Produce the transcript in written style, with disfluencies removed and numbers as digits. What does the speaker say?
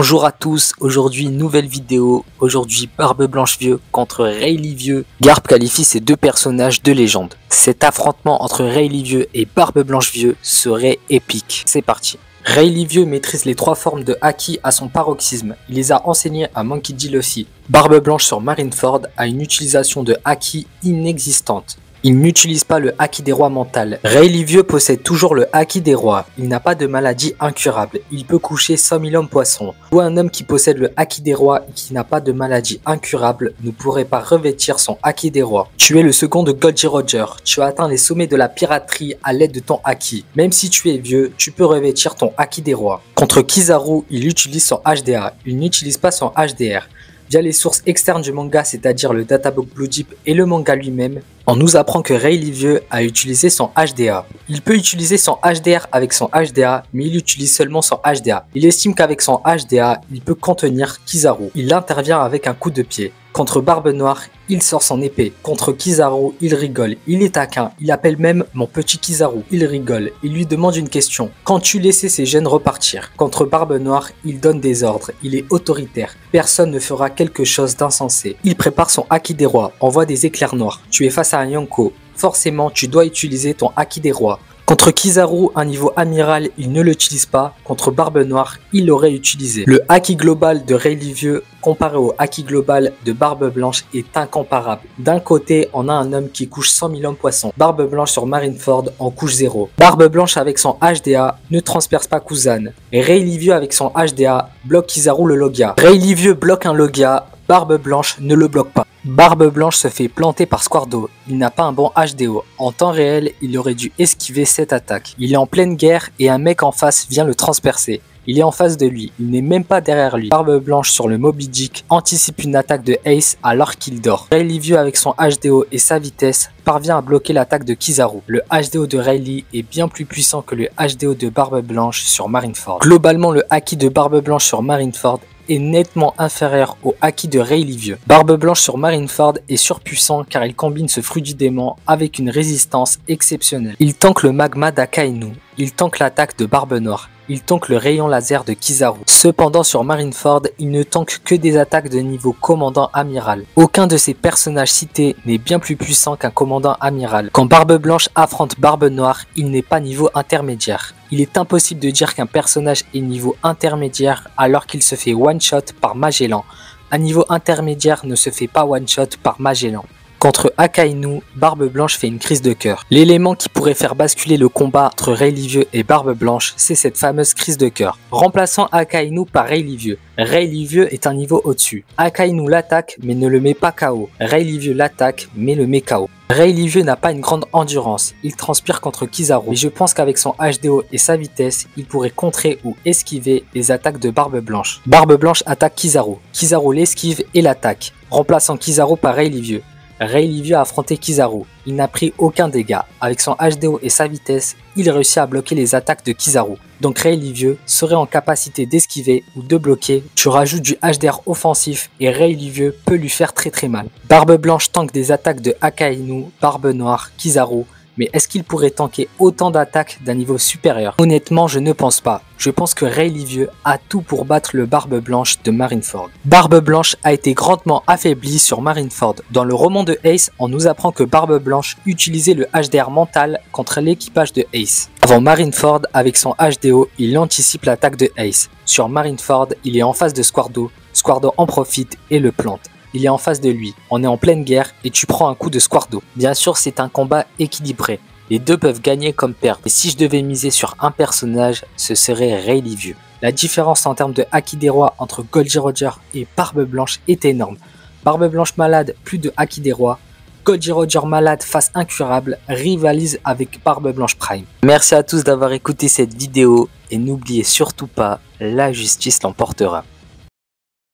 Bonjour à tous, aujourd'hui nouvelle vidéo, aujourd'hui Barbe Blanche Vieux contre Rayleigh Vieux. Garp qualifie ces deux personnages de légende. Cet affrontement entre Rayleigh Vieux et Barbe Blanche Vieux serait épique. C'est parti. Rayleigh Vieux maîtrise les trois formes de Haki à son paroxysme. Il les a enseignées à Monkey D. Luffy. Barbe Blanche sur Marineford a une utilisation de Haki inexistante. Il n'utilise pas le Haki des rois mental. Rayleigh Vieux possède toujours le Haki des rois. Il n'a pas de maladie incurable. Il peut coucher 100 000 hommes poissons. Ou un homme qui possède le Haki des rois et qui n'a pas de maladie incurable ne pourrait pas revêtir son Haki des rois. Tu es le second de Goldie Roger. Tu as atteint les sommets de la piraterie à l'aide de ton Haki. Même si tu es vieux, tu peux revêtir ton Haki des rois. Contre Kizaru, il utilise son HDA. Il n'utilise pas son HDR. Via les sources externes du manga, c'est-à-dire le databook Blue Deep et le manga lui-même, on nous apprend que Rayleigh Vieux a utilisé son HDA. Il peut utiliser son HDR avec son HDA, mais il utilise seulement son HDA. Il estime qu'avec son HDA, il peut contenir Kizaru. Il intervient avec un coup de pied. Contre Barbe Noire, il sort son épée. Contre Kizaru, il rigole. Il est taquin. Il appelle même mon petit Kizaru. Il rigole. Il lui demande une question. Qu'as-tu laissé ces jeunes repartir? Contre Barbe Noire, il donne des ordres. Il est autoritaire. Personne ne fera quelque chose d'insensé. Il prépare son Haki des rois. Envoie des éclairs noirs. Tu es face à un Yonko. Forcément, tu dois utiliser ton Haki des rois. Contre Kizaru, un niveau amiral, il ne l'utilise pas. Contre Barbe Noire, il l'aurait utilisé. Le Haki global de Rayleigh Vieux comparé au Haki global de Barbe Blanche est incomparable. D'un côté, on a un homme qui couche 100 000 hommes poissons. Barbe Blanche sur Marineford en couche 0. Barbe Blanche avec son HDA ne transperce pas Kuzan. Et Rayleigh Vieux avec son HDA bloque Kizaru le Logia. Rayleigh Vieux bloque un Logia. Barbe Blanche ne le bloque pas. Barbe Blanche se fait planter par Squardo. Il n'a pas un bon HDO. En temps réel, il aurait dû esquiver cette attaque. Il est en pleine guerre et un mec en face vient le transpercer. Il est en face de lui, il n'est même pas derrière lui. Barbe Blanche sur le Moby Dick anticipe une attaque de Ace alors qu'il dort. Rayleigh Vieux avec son HDO et sa vitesse parvient à bloquer l'attaque de Kizaru. Le HDO de Rayleigh est bien plus puissant que le HDO de Barbe Blanche sur Marineford. Globalement, le Haki de Barbe Blanche sur Marineford est nettement inférieur au Haki de Rayleigh Vieux. Barbe Blanche sur Marineford est surpuissant car il combine ce fruit du démon avec une résistance exceptionnelle. Il tank le magma d'Akainu, il tank l'attaque de Barbe Noire, il tank le rayon laser de Kizaru. Cependant sur Marineford, il ne tank que des attaques de niveau commandant amiral. Aucun de ces personnages cités n'est bien plus puissant qu'un commandant amiral. Quand Barbe Blanche affronte Barbe Noire, il n'est pas niveau intermédiaire. Il est impossible de dire qu'un personnage est niveau intermédiaire alors qu'il se fait one-shot par Magellan. Un niveau intermédiaire ne se fait pas one-shot par Magellan. Contre Akainu, Barbe Blanche fait une crise de cœur. L'élément qui pourrait faire basculer le combat entre Rayleigh Vieux et Barbe Blanche, c'est cette fameuse crise de cœur. Remplaçant Akainu par Rayleigh Vieux. Rayleigh Vieux est un niveau au-dessus. Akainu l'attaque mais ne le met pas KO. Rayleigh Vieux l'attaque mais le met KO. Rayleigh Vieux n'a pas une grande endurance, il transpire contre Kizaru, mais je pense qu'avec son HDO et sa vitesse, il pourrait contrer ou esquiver les attaques de Barbe Blanche. Barbe Blanche attaque Kizaru, Kizaru l'esquive et l'attaque, remplaçant Kizaru par Rayleigh Vieux. Rayleigh Vieux a affronté Kizaru, il n'a pris aucun dégât, avec son HDO et sa vitesse, il réussit à bloquer les attaques de Kizaru. Donc Rayleigh Vieux serait en capacité d'esquiver ou de bloquer, tu rajoutes du HDR offensif et Rayleigh Vieux peut lui faire très mal. Barbe Blanche tank des attaques de Akainu, Barbe Noire, Kizaru, mais est-ce qu'il pourrait tanker autant d'attaques d'un niveau supérieur? Honnêtement, je ne pense pas. Je pense que Rayleigh Vieux a tout pour battre le Barbe Blanche de Marineford. Barbe Blanche a été grandement affaiblie sur Marineford. Dans le roman de Ace, on nous apprend que Barbe Blanche utilisait le HDR mental contre l'équipage de Ace. Avant Marineford, avec son HDO, il anticipe l'attaque de Ace. Sur Marineford, il est en face de Squardo. Squardo en profite et le plante. Il est en face de lui, on est en pleine guerre et tu prends un coup de Squardo. Bien sûr, c'est un combat équilibré. Les deux peuvent gagner comme perdre. Et si je devais miser sur un personnage, ce serait Rayleigh Vieux. La différence en termes de Haki des rois entre Goldie Roger et Barbe Blanche est énorme. Barbe Blanche malade, plus de Haki des rois. Goldie Roger malade, face incurable, rivalise avec Barbe Blanche Prime. Merci à tous d'avoir écouté cette vidéo et n'oubliez surtout pas, la justice l'emportera.